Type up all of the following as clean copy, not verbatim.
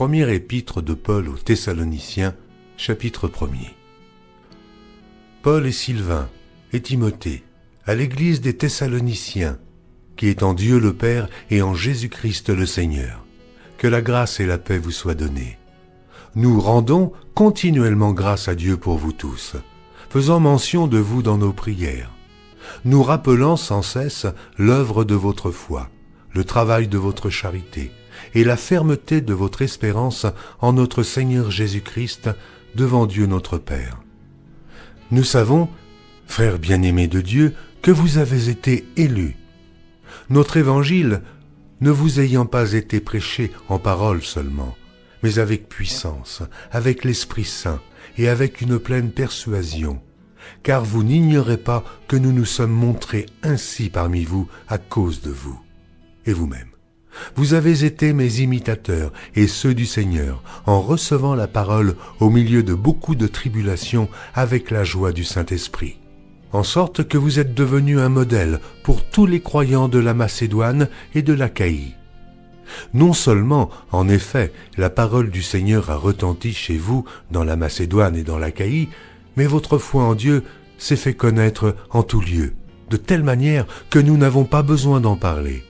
Première épître de Paul aux Thessaloniciens, chapitre 1er. Paul et Sylvain et Timothée, à l'église des Thessaloniciens, qui est en Dieu le Père et en Jésus-Christ le Seigneur, que la grâce et la paix vous soient données. Nous rendons continuellement grâce à Dieu pour vous tous, faisant mention de vous dans nos prières, nous rappelant sans cesse l'œuvre de votre foi, le travail de votre charité et la fermeté de votre espérance en notre Seigneur Jésus-Christ devant Dieu notre Père. Nous savons, frères bien-aimés de Dieu, que vous avez été élus. Notre évangile ne vous ayant pas été prêché en parole seulement, mais avec puissance, avec l'Esprit Saint et avec une pleine persuasion, car vous n'ignorez pas que nous nous sommes montrés ainsi parmi vous à cause de vous. Et vous-même, vous avez été mes imitateurs et ceux du Seigneur, en recevant la parole au milieu de beaucoup de tribulations avec la joie du Saint-Esprit, en sorte que vous êtes devenus un modèle pour tous les croyants de la Macédoine et de l'Achaïe. Non seulement, en effet, la parole du Seigneur a retenti chez vous dans la Macédoine et dans l'Achaïe, mais votre foi en Dieu s'est fait connaître en tout lieu, de telle manière que nous n'avons pas besoin d'en parler.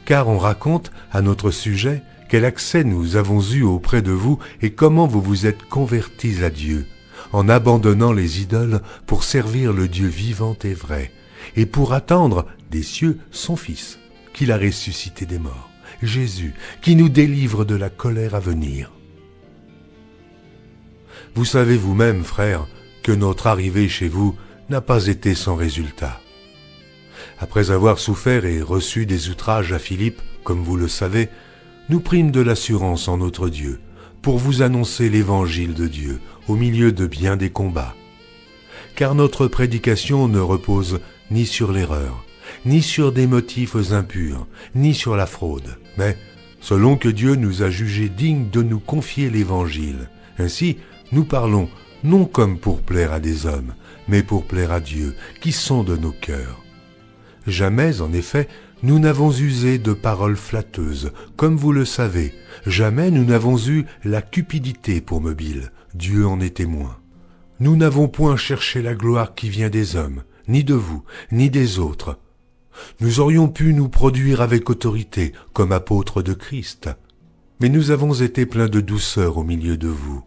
Car on raconte, à notre sujet, quel accès nous avons eu auprès de vous et comment vous vous êtes convertis à Dieu, en abandonnant les idoles pour servir le Dieu vivant et vrai, et pour attendre des cieux son Fils, qu'il a ressuscité des morts, Jésus, qui nous délivre de la colère à venir. Vous savez vous-même, frères, que notre arrivée chez vous n'a pas été sans résultat. Après avoir souffert et reçu des outrages à Philippe, comme vous le savez, nous prîmes de l'assurance en notre Dieu, pour vous annoncer l'évangile de Dieu, au milieu de bien des combats. Car notre prédication ne repose ni sur l'erreur, ni sur des motifs impurs, ni sur la fraude, mais selon que Dieu nous a jugés dignes de nous confier l'évangile. Ainsi, nous parlons non comme pour plaire à des hommes, mais pour plaire à Dieu, qui sonde nos cœurs. Jamais, en effet, nous n'avons usé de paroles flatteuses, comme vous le savez. Jamais nous n'avons eu la cupidité pour mobile, Dieu en est témoin. Nous n'avons point cherché la gloire qui vient des hommes, ni de vous, ni des autres. Nous aurions pu nous produire avec autorité, comme apôtres de Christ. Mais nous avons été pleins de douceur au milieu de vous,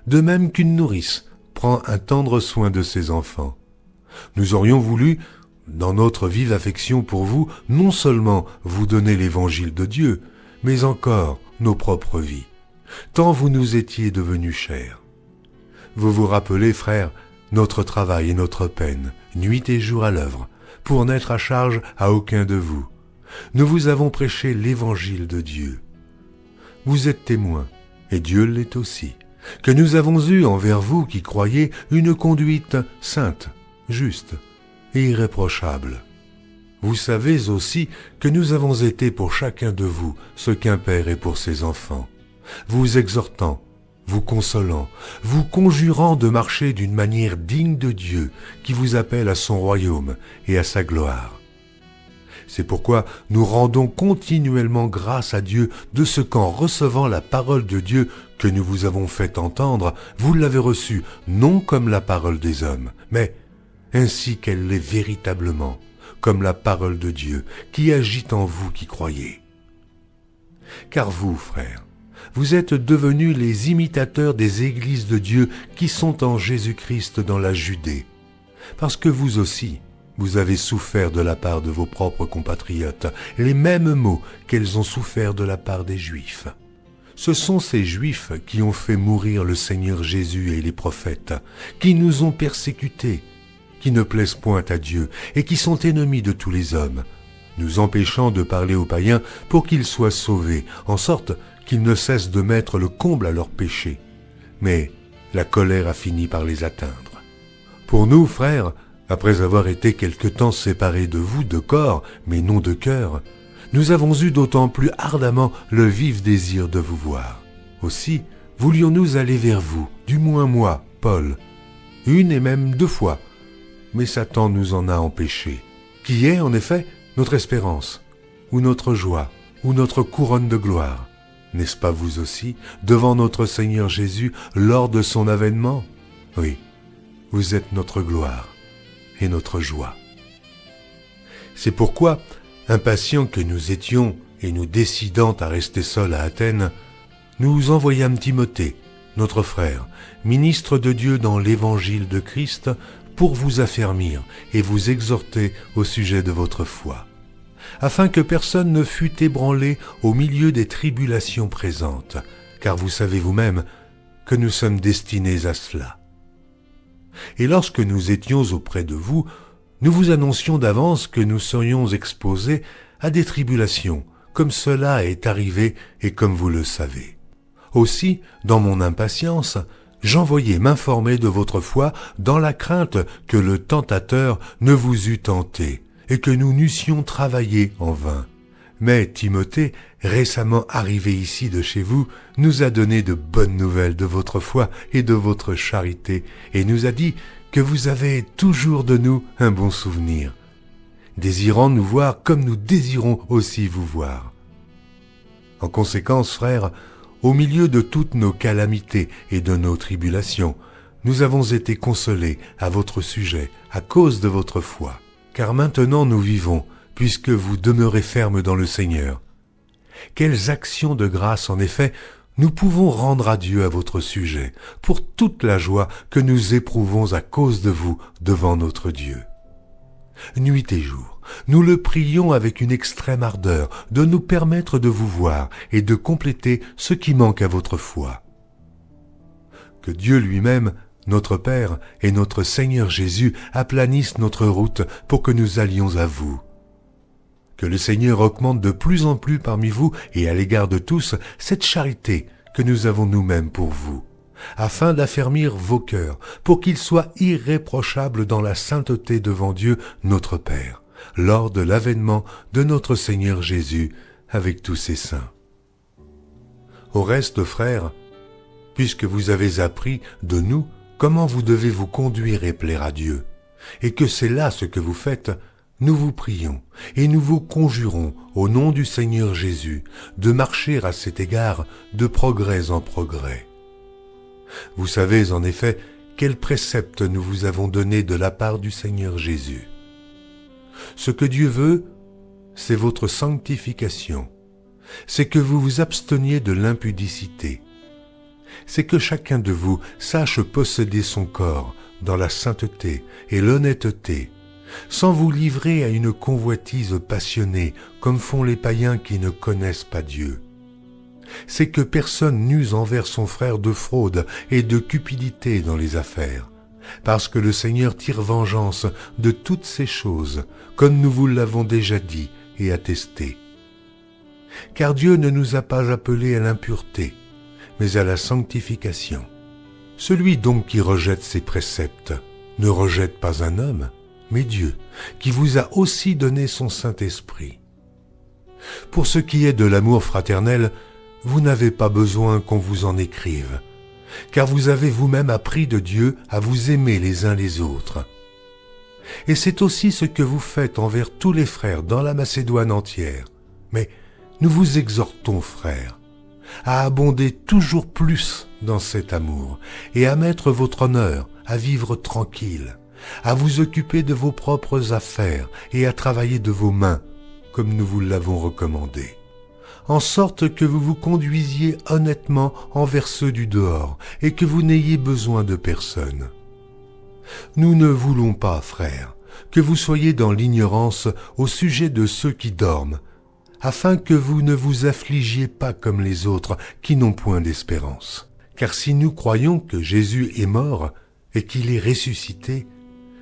de même qu'une nourrice prend un tendre soin de ses enfants. Nous aurions voulu, dans notre vive affection pour vous, non seulement vous donner l'évangile de Dieu, mais encore nos propres vies, tant vous nous étiez devenus chers. Vous vous rappelez, frères, notre travail et notre peine, nuit et jour à l'œuvre, pour n'être à charge à aucun de vous. Nous vous avons prêché l'évangile de Dieu. Vous êtes témoins, et Dieu l'est aussi, que nous avons eu envers vous qui croyez une conduite sainte, juste et irréprochable. Vous savez aussi que nous avons été pour chacun de vous ce qu'un père est pour ses enfants, vous exhortant, vous consolant, vous conjurant de marcher d'une manière digne de Dieu qui vous appelle à son royaume et à sa gloire. C'est pourquoi nous rendons continuellement grâce à Dieu de ce qu'en recevant la parole de Dieu que nous vous avons fait entendre, vous l'avez reçue non comme la parole des hommes, mais ainsi qu'elle l'est véritablement, comme la parole de Dieu qui agit en vous qui croyez. Car vous, frères, vous êtes devenus les imitateurs des églises de Dieu qui sont en Jésus-Christ dans la Judée, parce que vous aussi, vous avez souffert de la part de vos propres compatriotes les mêmes maux qu'elles ont souffert de la part des Juifs. Ce sont ces Juifs qui ont fait mourir le Seigneur Jésus et les prophètes, qui nous ont persécutés, qui ne plaisent point à Dieu et qui sont ennemis de tous les hommes, nous empêchant de parler aux païens pour qu'ils soient sauvés, en sorte qu'ils ne cessent de mettre le comble à leurs péchés. Mais la colère a fini par les atteindre. Pour nous, frères, après avoir été quelque temps séparés de vous de corps, mais non de cœur, nous avons eu d'autant plus ardemment le vif désir de vous voir. Aussi, voulions-nous aller vers vous, du moins moi, Paul, une et même 2 fois, mais Satan nous en a empêchés, qui est en effet notre espérance, ou notre joie, ou notre couronne de gloire. n'est-ce pas vous aussi, devant notre Seigneur Jésus lors de son avènement? Oui, vous êtes notre gloire et notre joie. C'est pourquoi, impatients que nous étions et nous décidant à rester seuls à Athènes, nous envoyâmes Timothée, notre frère, ministre de Dieu dans l'évangile de Christ, pour vous affermir et vous exhorter au sujet de votre foi, afin que personne ne fût ébranlé au milieu des tribulations présentes, car vous savez vous-même que nous sommes destinés à cela. Et lorsque nous étions auprès de vous, nous vous annoncions d'avance que nous serions exposés à des tribulations, comme cela est arrivé et comme vous le savez. Aussi, dans mon impatience, j'envoyai m'informer de votre foi dans la crainte que le tentateur ne vous eût tenté et que nous n'eussions travaillé en vain. Mais Timothée, récemment arrivé ici de chez vous, nous a donné de bonnes nouvelles de votre foi et de votre charité et nous a dit que vous avez toujours de nous un bon souvenir, désirant nous voir comme nous désirons aussi vous voir. En conséquence, frères, au milieu de toutes nos calamités et de nos tribulations, nous avons été consolés à votre sujet à cause de votre foi. Car maintenant nous vivons, puisque vous demeurez fermes dans le Seigneur. Quelles actions de grâce, en effet, nous pouvons rendre à Dieu à votre sujet, pour toute la joie que nous éprouvons à cause de vous devant notre Dieu. Nuit et jour, nous le prions avec une extrême ardeur de nous permettre de vous voir et de compléter ce qui manque à votre foi. Que Dieu lui-même, notre Père et notre Seigneur Jésus aplanissent notre route pour que nous allions à vous. Que le Seigneur augmente de plus en plus parmi vous et à l'égard de tous cette charité que nous avons nous-mêmes pour vous, afin d'affermir vos cœurs, pour qu'ils soient irréprochables dans la sainteté devant Dieu notre Père, lors de l'avènement de notre Seigneur Jésus avec tous ses saints. Au reste, frères, puisque vous avez appris de nous comment vous devez vous conduire et plaire à Dieu, et que c'est là ce que vous faites, nous vous prions et nous vous conjurons au nom du Seigneur Jésus de marcher à cet égard de progrès en progrès. Vous savez en effet quels préceptes nous vous avons donnés de la part du Seigneur Jésus. Ce que Dieu veut, c'est votre sanctification, c'est que vous vous absteniez de l'impudicité, c'est que chacun de vous sache posséder son corps dans la sainteté et l'honnêteté, sans vous livrer à une convoitise passionnée comme font les païens qui ne connaissent pas Dieu. C'est que personne n'use envers son frère de fraude et de cupidité dans les affaires, parce que le Seigneur tire vengeance de toutes ces choses, comme nous vous l'avons déjà dit et attesté. Car Dieu ne nous a pas appelés à l'impureté, mais à la sanctification. Celui donc qui rejette ses préceptes ne rejette pas un homme, mais Dieu, qui vous a aussi donné son Saint-Esprit. Pour ce qui est de l'amour fraternel, vous n'avez pas besoin qu'on vous en écrive, car vous avez vous-même appris de Dieu à vous aimer les uns les autres. Et c'est aussi ce que vous faites envers tous les frères dans la Macédoine entière. Mais nous vous exhortons, frères, à abonder toujours plus dans cet amour et à mettre votre honneur à vivre tranquille, à vous occuper de vos propres affaires et à travailler de vos mains, comme nous vous l'avons recommandé, en sorte que vous vous conduisiez honnêtement envers ceux du dehors et que vous n'ayez besoin de personne. Nous ne voulons pas, frères, que vous soyez dans l'ignorance au sujet de ceux qui dorment, afin que vous ne vous affligiez pas comme les autres qui n'ont point d'espérance. Car si nous croyons que Jésus est mort et qu'il est ressuscité,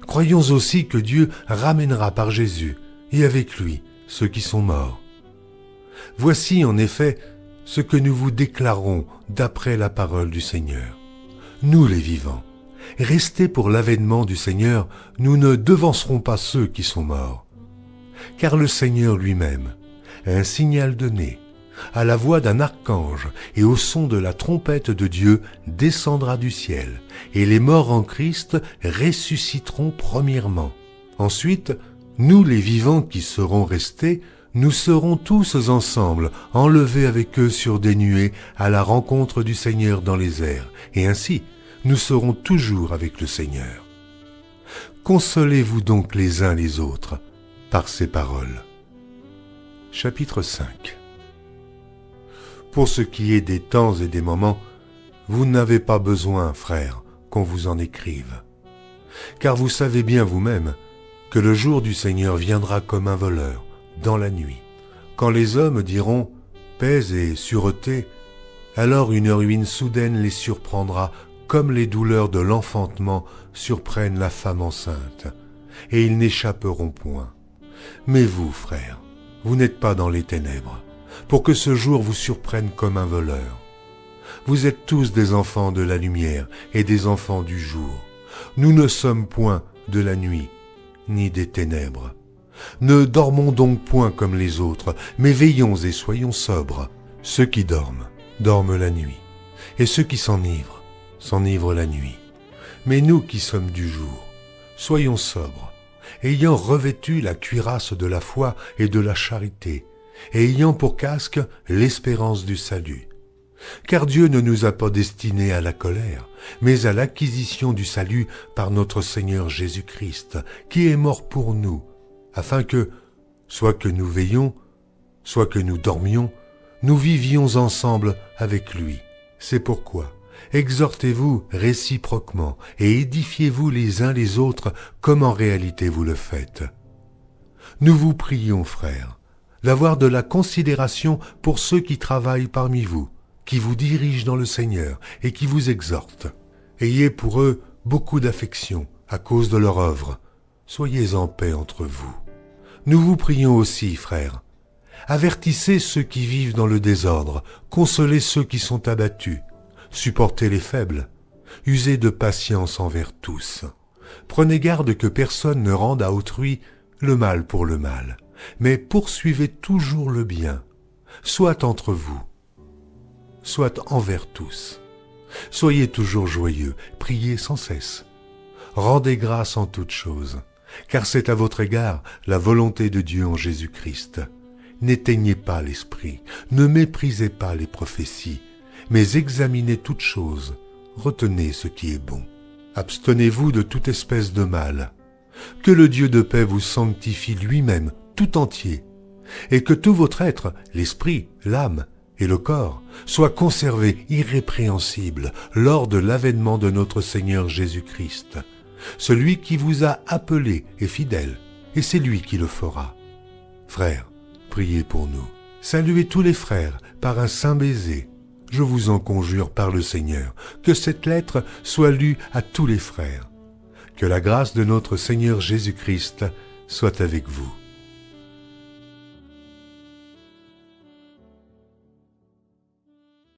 croyons aussi que Dieu ramènera par Jésus et avec lui ceux qui sont morts. Voici en effet ce que nous vous déclarons d'après la parole du Seigneur. Nous les vivants, restés pour l'avènement du Seigneur, nous ne devancerons pas ceux qui sont morts. Car le Seigneur lui-même, à un signal donné, à la voix d'un archange et au son de la trompette de Dieu, descendra du ciel, et les morts en Christ ressusciteront premièrement. Ensuite, nous les vivants qui serons restés, nous serons tous ensemble enlevés avec eux sur des nuées à la rencontre du Seigneur dans les airs, et ainsi nous serons toujours avec le Seigneur. Consolez-vous donc les uns les autres par ces paroles. Chapitre 5. Pour ce qui est des temps et des moments, vous n'avez pas besoin, frères, qu'on vous en écrive. Car vous savez bien vous-même que le jour du Seigneur viendra comme un voleur, dans la nuit. Quand les hommes diront « paix et sûreté », alors une ruine soudaine les surprendra comme les douleurs de l'enfantement surprennent la femme enceinte, et ils n'échapperont point. Mais vous, frères, vous n'êtes pas dans les ténèbres, pour que ce jour vous surprenne comme un voleur. Vous êtes tous des enfants de la lumière et des enfants du jour. Nous ne sommes point de la nuit, ni des ténèbres. Ne dormons donc point comme les autres, mais veillons et soyons sobres. Ceux qui dorment, dorment la nuit, et ceux qui s'enivrent, s'enivrent la nuit. Mais nous qui sommes du jour, soyons sobres, ayant revêtu la cuirasse de la foi et de la charité, et ayant pour casque l'espérance du salut. Car Dieu ne nous a pas destinés à la colère, mais à l'acquisition du salut par notre Seigneur Jésus-Christ, qui est mort pour nous, afin que, soit que nous veillions, soit que nous dormions, nous vivions ensemble avec lui. C'est pourquoi, exhortez-vous réciproquement et édifiez-vous les uns les autres comme en réalité vous le faites. Nous vous prions, frères, d'avoir de la considération pour ceux qui travaillent parmi vous, qui vous dirigent dans le Seigneur et qui vous exhortent. Ayez pour eux beaucoup d'affection à cause de leur œuvre. Soyez en paix entre vous. Nous vous prions aussi, frères. Avertissez ceux qui vivent dans le désordre, consolez ceux qui sont abattus, supportez les faibles, usez de patience envers tous. Prenez garde que personne ne rende à autrui le mal pour le mal, mais poursuivez toujours le bien, soit entre vous, soit envers tous. Soyez toujours joyeux, priez sans cesse. Rendez grâce en toutes choses, car c'est à votre égard la volonté de Dieu en Jésus-Christ. N'éteignez pas l'esprit, ne méprisez pas les prophéties, mais examinez toutes choses, retenez ce qui est bon. Abstenez-vous de toute espèce de mal. Que le Dieu de paix vous sanctifie lui-même tout entier, et que tout votre être, l'esprit, l'âme et le corps, soit conservé irrépréhensible lors de l'avènement de notre Seigneur Jésus-Christ. Celui qui vous a appelé est fidèle, et c'est lui qui le fera. Frères, priez pour nous. Saluez tous les frères par un saint baiser. Je vous en conjure par le Seigneur, que cette lettre soit lue à tous les frères. Que la grâce de notre Seigneur Jésus-Christ soit avec vous.